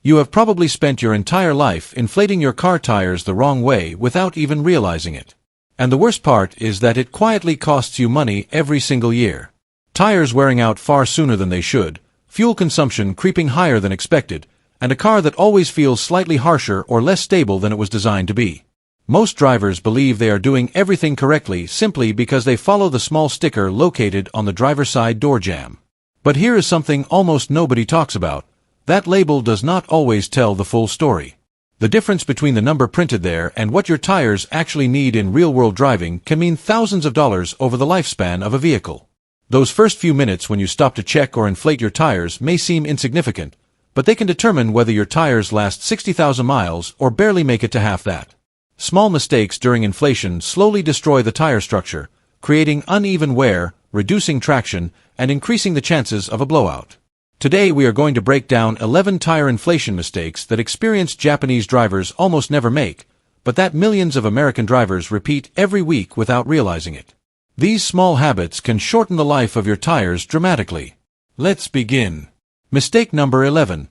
You have probably spent your entire life inflating your car tires the wrong way without even realizing it. And the worst part is that it quietly costs you money every single year. Tires wearing out far sooner than they should, fuel consumption creeping higher than expected, and a car that always feels slightly harsher or less stable than it was designed to be. Most drivers believe they are doing everything correctly simply because they follow the small sticker located on the driver's side door jamb. But here is something almost nobody talks about. That label does not always tell the full story. The difference between the number printed there and what your tires actually need in real-world driving can mean thousands of dollars over the lifespan of a vehicle. Those first few minutes when you stop to check or inflate your tires may seem insignificant, but they can determine whether your tires last 60,000 miles or barely make it to half that. Small mistakes during inflation slowly destroy the tire structure, creating uneven wear, reducing traction, and increasing the chances of a blowout. Today we are going to break down 11 tire inflation mistakes that experienced Japanese drivers almost never make, but that millions of American drivers repeat every week without realizing it. These small habits can shorten the life of your tires dramatically. Let's begin. Mistake number 11.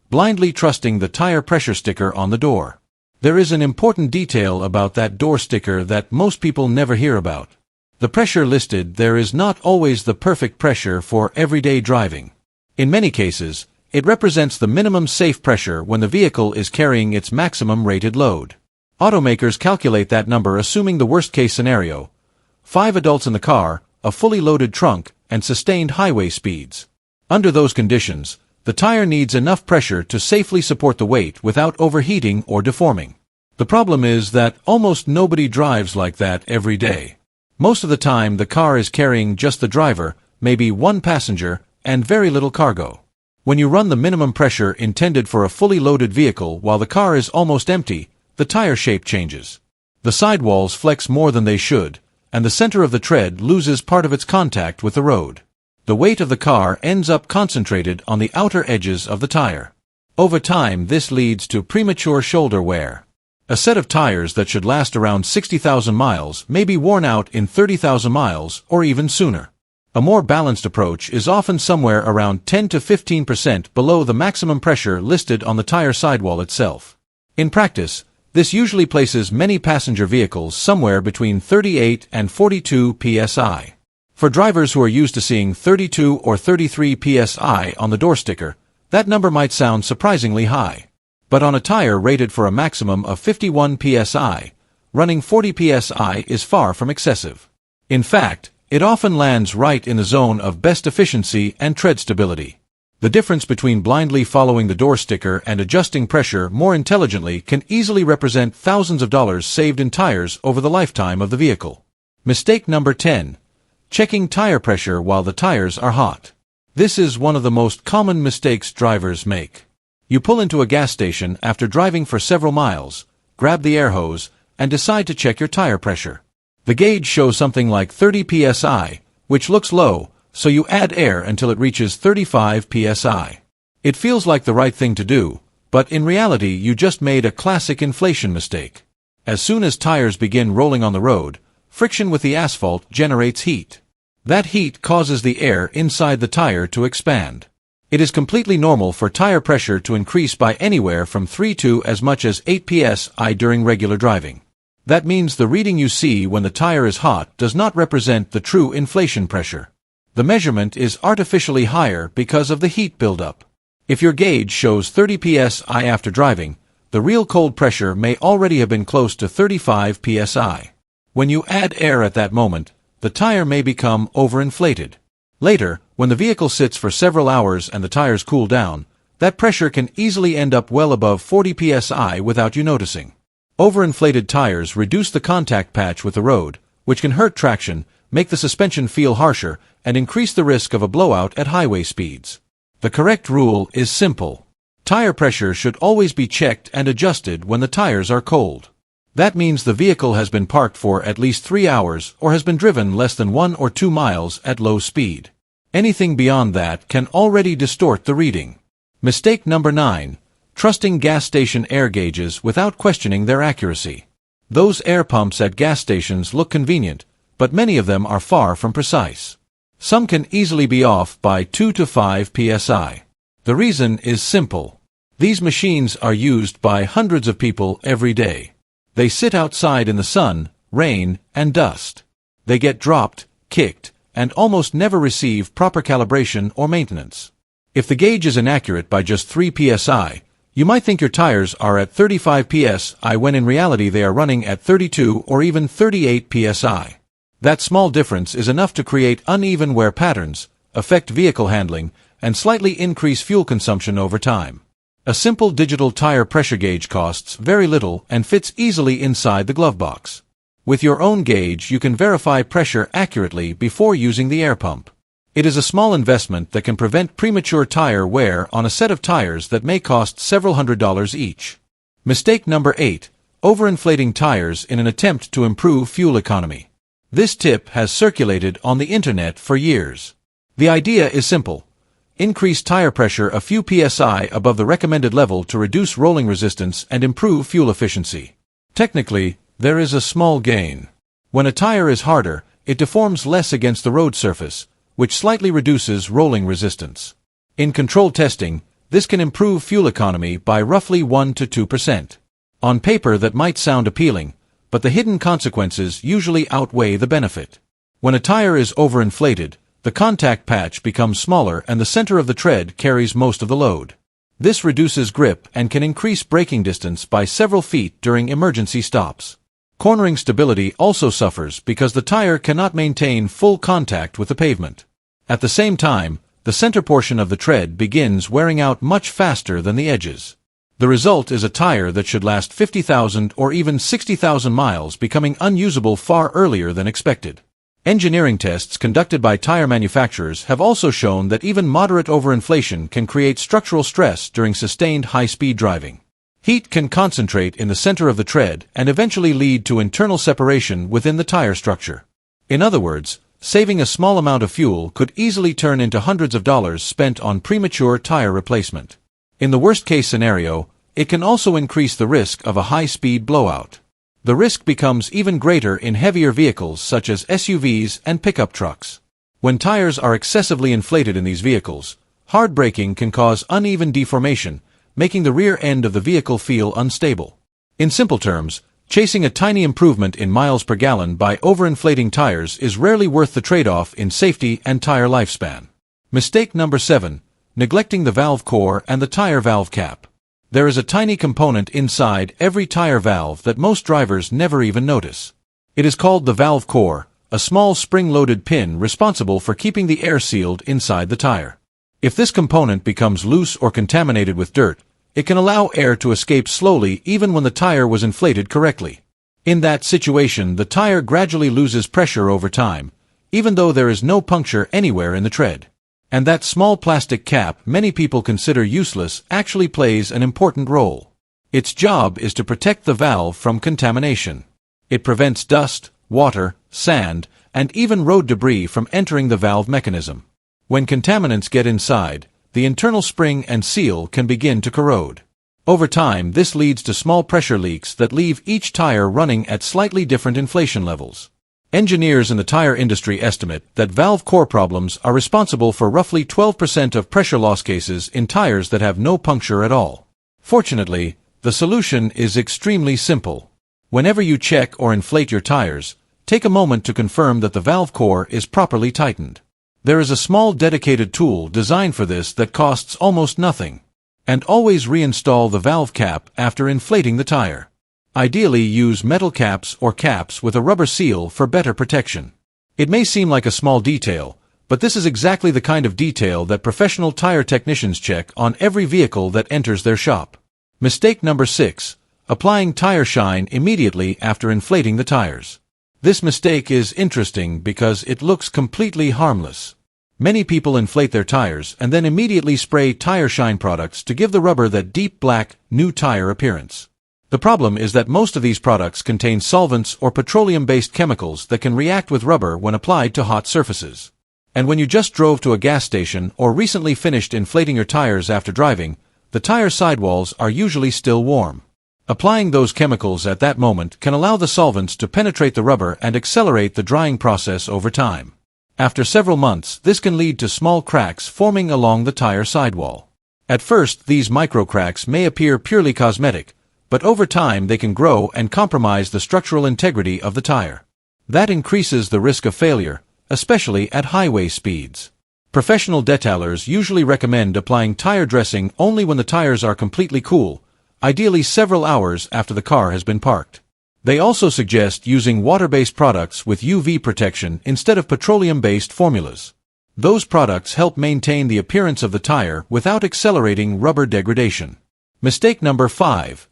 Blindly trusting the tire pressure sticker on the door. There is an important detail about that door sticker that most people never hear about. The pressure listed there is not always the perfect pressure for everyday driving. In many cases, it represents the minimum safe pressure when the vehicle is carrying its maximum rated load. Automakers calculate that number assuming the worst-case scenario: 5 adults in the car, a fully loaded trunk, and sustained highway speeds. Under those conditions, the tire needs enough pressure to safely support the weight without overheating or deforming. The problem is that almost nobody drives like that every day. Most of the time the car is carrying just the driver, maybe one passenger, and very little cargo. When you run the minimum pressure intended for a fully loaded vehicle while the car is almost empty, the tire shape changes. The sidewalls flex more than they should, and the center of the tread loses part of its contact with the road. The weight of the car ends up concentrated on the outer edges of the tire. Over time, this leads to premature shoulder wear. A set of tires that should last around 60,000 miles may be worn out in 30,000 miles or even sooner. A more balanced approach is often somewhere around 10 to 15% below the maximum pressure listed on the tire sidewall itself. In practice, this usually places many passenger vehicles somewhere between 38 and 42 PSI. For drivers who are used to seeing 32 or 33 PSI on the door sticker, that number might sound surprisingly high. But on a tire rated for a maximum of 51 PSI, running 40 PSI is far from excessive. In fact, it often lands right in the zone of best efficiency and tread stability. The difference between blindly following the door sticker and adjusting pressure more intelligently can easily represent thousands of dollars saved in tires over the lifetime of the vehicle. Mistake number 10. Checking tire pressure while the tires are hot. This is one of the most common mistakes drivers make. You pull into a gas station after driving for several miles, grab the air hose, and decide to check your tire pressure. The gauge shows something like 30 psi, which looks low, so you add air until it reaches 35 psi. It feels like the right thing to do, but in reality you just made a classic inflation mistake. As soon as tires begin rolling on the road, friction with the asphalt generates heat. That heat causes the air inside the tire to expand. It is completely normal for tire pressure to increase by anywhere from 3 to as much as 8 psi during regular driving. That means the reading you see when the tire is hot does not represent the true inflation pressure. The measurement is artificially higher because of the heat buildup. If your gauge shows 30 psi after driving, the real cold pressure may already have been close to 35 psi. When you add air at that moment, the tire may become overinflated. Later, when the vehicle sits for several hours and the tires cool down, that pressure can easily end up well above 40 psi without you noticing. Overinflated tires reduce the contact patch with the road, which can hurt traction, make the suspension feel harsher, and increase the risk of a blowout at highway speeds. The correct rule is simple. Tire pressure should always be checked and adjusted when the tires are cold. That means the vehicle has been parked for at least 3 hours or has been driven less than 1 or 2 miles at low speed. Anything beyond that can already distort the reading. Mistake number 9. Trusting gas station air gauges without questioning their accuracy. Those air pumps at gas stations look convenient, but many of them are far from precise. Some can easily be off by 2 to 5 psi. The reason is simple. These machines are used by hundreds of people every day. They sit outside in the sun, rain, and dust. They get dropped, kicked, and almost never receive proper calibration or maintenance. If the gauge is inaccurate by just 3 psi, you might think your tires are at 35 psi when in reality they are running at 32 or even 38 psi. That small difference is enough to create uneven wear patterns, affect vehicle handling, and slightly increase fuel consumption over time. A simple digital tire pressure gauge costs very little and fits easily inside the glove box. With your own gauge, you can verify pressure accurately before using the air pump. It is a small investment that can prevent premature tire wear on a set of tires that may cost several $100s each. Mistake number 8. Overinflating tires in an attempt to improve fuel economy. This tip has circulated on the internet for years. The idea is simple. Increase tire pressure a few psi above the recommended level to reduce rolling resistance and improve fuel efficiency. Technically, there is a small gain. When a tire is harder, it deforms less against the road surface, which slightly reduces rolling resistance. In controlled testing, this can improve fuel economy by roughly 1 to 2%. On paper that might sound appealing, but the hidden consequences usually outweigh the benefit. When a tire is overinflated, the contact patch becomes smaller and the center of the tread carries most of the load. This reduces grip and can increase braking distance by several feet during emergency stops. Cornering stability also suffers because the tire cannot maintain full contact with the pavement. At the same time, the center portion of the tread begins wearing out much faster than the edges. The result is a tire that should last 50,000 or even 60,000 miles becoming unusable far earlier than expected. Engineering tests conducted by tire manufacturers have also shown that even moderate overinflation can create structural stress during sustained high-speed driving. Heat can concentrate in the center of the tread and eventually lead to internal separation within the tire structure. In other words, saving a small amount of fuel could easily turn into hundreds of dollars spent on premature tire replacement. In the worst-case scenario, it can also increase the risk of a high-speed blowout. The risk becomes even greater in heavier vehicles such as SUVs and pickup trucks. When tires are excessively inflated in these vehicles, hard braking can cause uneven deformation, making the rear end of the vehicle feel unstable. In simple terms, chasing a tiny improvement in miles per gallon by overinflating tires is rarely worth the trade-off in safety and tire lifespan. Mistake number 7. Neglecting the valve core and the tire valve cap. There is a tiny component inside every tire valve that most drivers never even notice. It is called the valve core, a small spring-loaded pin responsible for keeping the air sealed inside the tire. If this component becomes loose or contaminated with dirt, it can allow air to escape slowly even when the tire was inflated correctly. In that situation, the tire gradually loses pressure over time, even though there is no puncture anywhere in the tread. And that small plastic cap many people consider useless actually plays an important role. Its job is to protect the valve from contamination. It prevents dust, water, sand, and even road debris from entering the valve mechanism. When contaminants get inside, the internal spring and seal can begin to corrode. Over time, this leads to small pressure leaks that leave each tire running at slightly different inflation levels. Engineers in the tire industry estimate that valve core problems are responsible for roughly 12% of pressure loss cases in tires that have no puncture at all. Fortunately, the solution is extremely simple. Whenever you check or inflate your tires, take a moment to confirm that the valve core is properly tightened. There is a small dedicated tool designed for this that costs almost nothing. And always reinstall the valve cap after inflating the tire. Ideally, use metal caps or caps with a rubber seal for better protection. It may seem like a small detail, but this is exactly the kind of detail that professional tire technicians check on every vehicle that enters their shop. Mistake number 6. Applying tire shine immediately after inflating the tires. This mistake is interesting because it looks completely harmless. Many people inflate their tires and then immediately spray tire shine products to give the rubber that deep black, new tire appearance. The problem is that most of these products contain solvents or petroleum-based chemicals that can react with rubber when applied to hot surfaces. And when you just drove to a gas station or recently finished inflating your tires after driving, the tire sidewalls are usually still warm. Applying those chemicals at that moment can allow the solvents to penetrate the rubber and accelerate the drying process over time. After several months, this can lead to small cracks forming along the tire sidewall. At first, these microcracks may appear purely cosmetic, but over time they can grow and compromise the structural integrity of the tire. That increases the risk of failure, especially at highway speeds. Professional detailers usually recommend applying tire dressing only when the tires are completely cool, ideally several hours after the car has been parked. They also suggest using water-based products with UV protection instead of petroleum-based formulas. Those products help maintain the appearance of the tire without accelerating rubber degradation. Mistake number 5.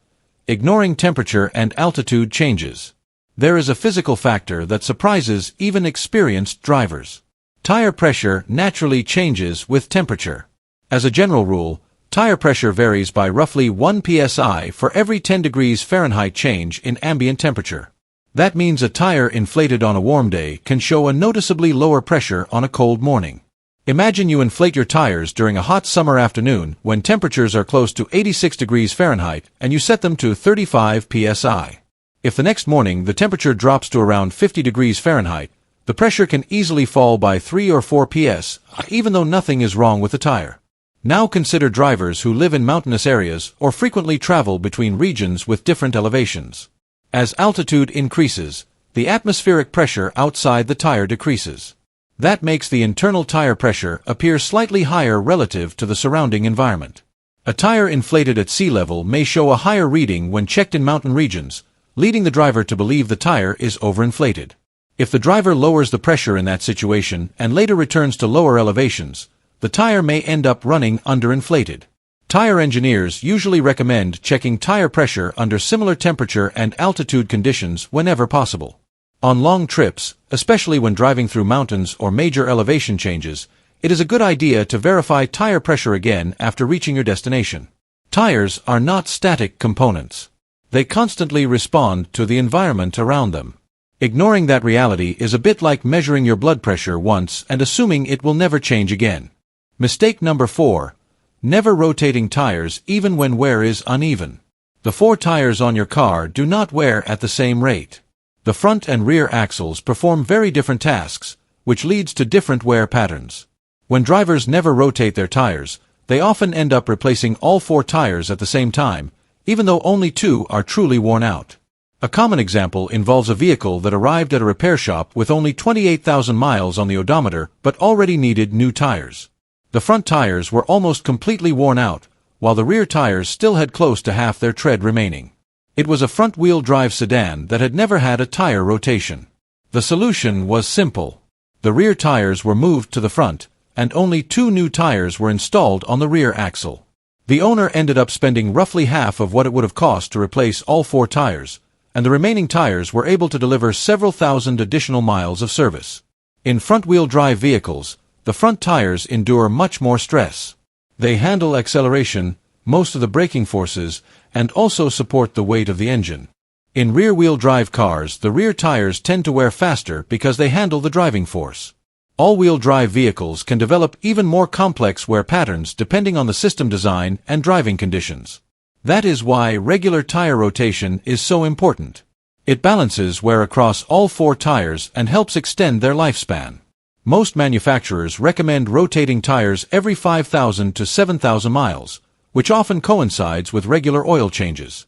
Ignoring temperature and altitude changes. There is a physical factor that surprises even experienced drivers. Tire pressure naturally changes with temperature. As a general rule, tire pressure varies by roughly 1 PSI for every 10 degrees Fahrenheit change in ambient temperature. That means a tire inflated on a warm day can show a noticeably lower pressure on a cold morning. Imagine you inflate your tires during a hot summer afternoon when temperatures are close to 86 degrees Fahrenheit and you set them to 35 psi. If the next morning the temperature drops to around 50 degrees Fahrenheit, the pressure can easily fall by 3 or 4 psi, even though nothing is wrong with the tire. Now consider drivers who live in mountainous areas or frequently travel between regions with different elevations. As altitude increases, the atmospheric pressure outside the tire decreases. That makes the internal tire pressure appear slightly higher relative to the surrounding environment. A tire inflated at sea level may show a higher reading when checked in mountain regions, leading the driver to believe the tire is overinflated. If the driver lowers the pressure in that situation and later returns to lower elevations, the tire may end up running underinflated. Tire engineers usually recommend checking tire pressure under similar temperature and altitude conditions whenever possible. On long trips, especially when driving through mountains or major elevation changes, it is a good idea to verify tire pressure again after reaching your destination. Tires are not static components. They constantly respond to the environment around them. Ignoring that reality is a bit like measuring your blood pressure once and assuming it will never change again. Mistake number 4. Never rotating tires even when wear is uneven. The 4 tires on your car do not wear at the same rate. The front and rear axles perform very different tasks, which leads to different wear patterns. When drivers never rotate their tires, they often end up replacing all 4 tires at the same time, even though only 2 are truly worn out. A common example involves a vehicle that arrived at a repair shop with only 28,000 miles on the odometer but already needed new tires. The front tires were almost completely worn out, while the rear tires still had close to half their tread remaining. It was a front-wheel drive sedan that had never had a tire rotation. The solution was simple. The rear tires were moved to the front, and only 2 new tires were installed on the rear axle. The owner ended up spending roughly half of what it would have cost to replace all 4 tires, and the remaining tires were able to deliver several thousand additional miles of service. In front-wheel drive vehicles, the front tires endure much more stress. They handle acceleration, most of the braking forces, and also support the weight of the engine. In rear-wheel drive cars, the rear tires tend to wear faster because they handle the driving force. All-wheel drive vehicles can develop even more complex wear patterns depending on the system design and driving conditions. That is why regular tire rotation is so important. It balances wear across all 4 tires and helps extend their lifespan. Most manufacturers recommend rotating tires every 5,000 to 7,000 miles, which often coincides with regular oil changes.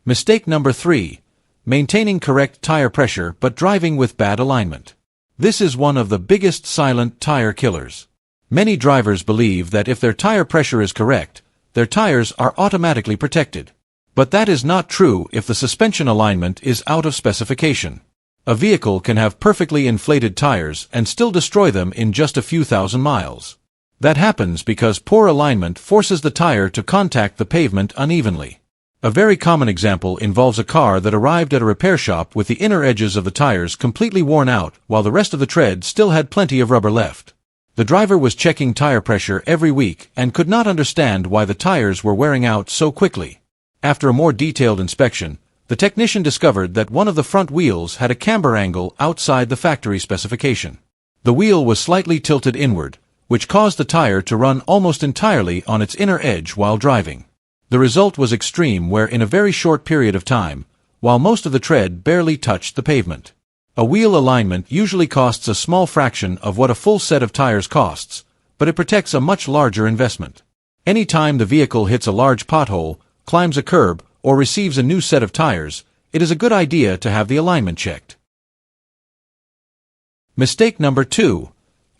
Mistake number 3. Maintaining correct tire pressure but driving with bad alignment. This is one of the biggest silent tire killers. Many drivers believe that if their tire pressure is correct, their tires are automatically protected. But that is not true if the suspension alignment is out of specification. A vehicle can have perfectly inflated tires and still destroy them in just a few thousand miles. That happens because poor alignment forces the tire to contact the pavement unevenly. A very common example involves a car that arrived at a repair shop with the inner edges of the tires completely worn out while the rest of the tread still had plenty of rubber left. The driver was checking tire pressure every week and could not understand why the tires were wearing out so quickly. After a more detailed inspection, the technician discovered that one of the front wheels had a camber angle outside the factory specification. The wheel was slightly tilted inward, which caused the tire to run almost entirely on its inner edge while driving. The result was extreme wear in a very short period of time, while most of the tread barely touched the pavement. A wheel alignment usually costs a small fraction of what a full set of tires costs, but it protects a much larger investment. Any time the vehicle hits a large pothole, climbs a curb, or receives a new set of tires, it is a good idea to have the alignment checked. Mistake number 2.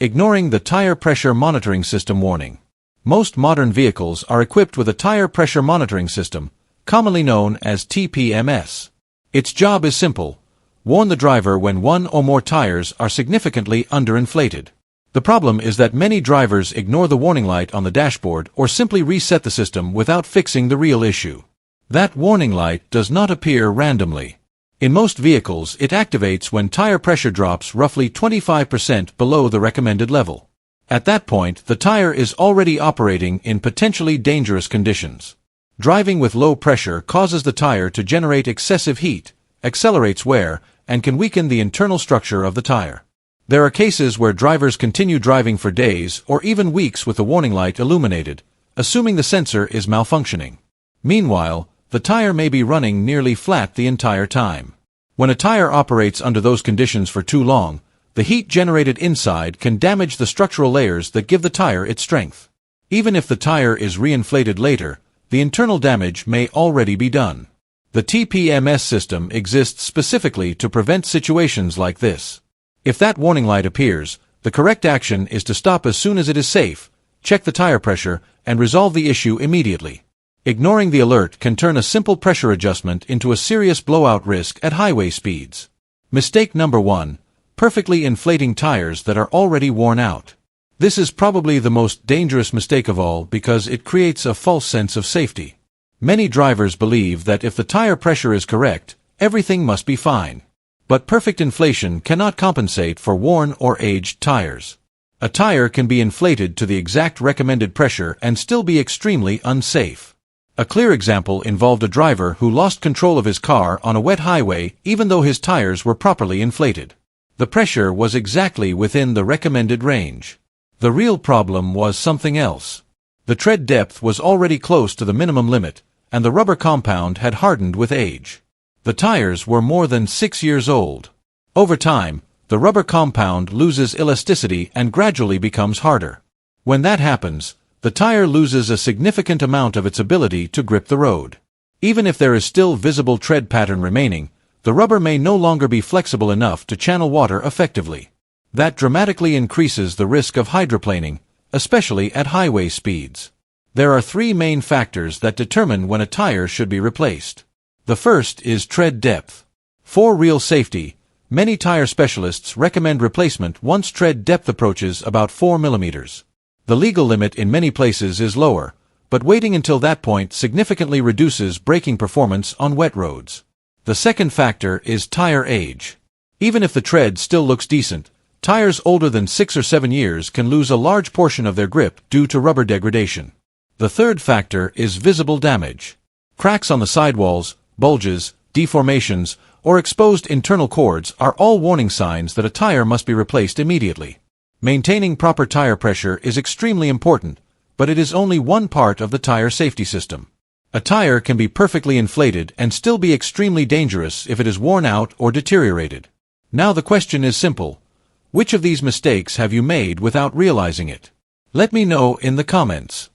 Ignoring the tire pressure monitoring system warning. Most modern vehicles are equipped with a tire pressure monitoring system, commonly known as TPMS. Its job is simple: warn the driver when one or more tires are significantly underinflated. The problem is that many drivers ignore the warning light on the dashboard or simply reset the system without fixing the real issue. That warning light does not appear randomly. In most vehicles, it activates when tire pressure drops roughly 25% below the recommended level. At that point, the tire is already operating in potentially dangerous conditions. Driving with low pressure causes the tire to generate excessive heat, accelerates wear, and can weaken the internal structure of the tire. There are cases where drivers continue driving for days or even weeks with the warning light illuminated, assuming the sensor is malfunctioning. Meanwhile, the tire may be running nearly flat the entire time. When a tire operates under those conditions for too long, the heat generated inside can damage the structural layers that give the tire its strength. Even if the tire is reinflated later, the internal damage may already be done. The TPMS system exists specifically to prevent situations like this. If that warning light appears, the correct action is to stop as soon as it is safe, check the tire pressure, and resolve the issue immediately. Ignoring the alert can turn a simple pressure adjustment into a serious blowout risk at highway speeds. Mistake number 1. Perfectly inflating tires that are already worn out. This is probably the most dangerous mistake of all because it creates a false sense of safety. Many drivers believe that if the tire pressure is correct, everything must be fine. But perfect inflation cannot compensate for worn or aged tires. A tire can be inflated to the exact recommended pressure and still be extremely unsafe. A clear example involved a driver who lost control of his car on a wet highway even though his tires were properly inflated. The pressure was exactly within the recommended range. The real problem was something else. The tread depth was already close to the minimum limit, and the rubber compound had hardened with age. The tires were more than 6 years old. Over time, the rubber compound loses elasticity and gradually becomes harder. When that happens, the tire loses a significant amount of its ability to grip the road. Even if there is still visible tread pattern remaining, the rubber may no longer be flexible enough to channel water effectively. That dramatically increases the risk of hydroplaning, especially at highway speeds. There are 3 main factors that determine when a tire should be replaced. The first is tread depth. For real safety, many tire specialists recommend replacement once tread depth approaches about 4 mm. The legal limit in many places is lower, but waiting until that point significantly reduces braking performance on wet roads. The second factor is tire age. Even if the tread still looks decent, tires older than 6 or 7 years can lose a large portion of their grip due to rubber degradation. The third factor is visible damage. Cracks on the sidewalls, bulges, deformations, or exposed internal cords are all warning signs that a tire must be replaced immediately. Maintaining proper tire pressure is extremely important, but it is only one part of the tire safety system. A tire can be perfectly inflated and still be extremely dangerous if it is worn out or deteriorated. Now the question is simple: which of these mistakes have you made without realizing it? Let me know in the comments.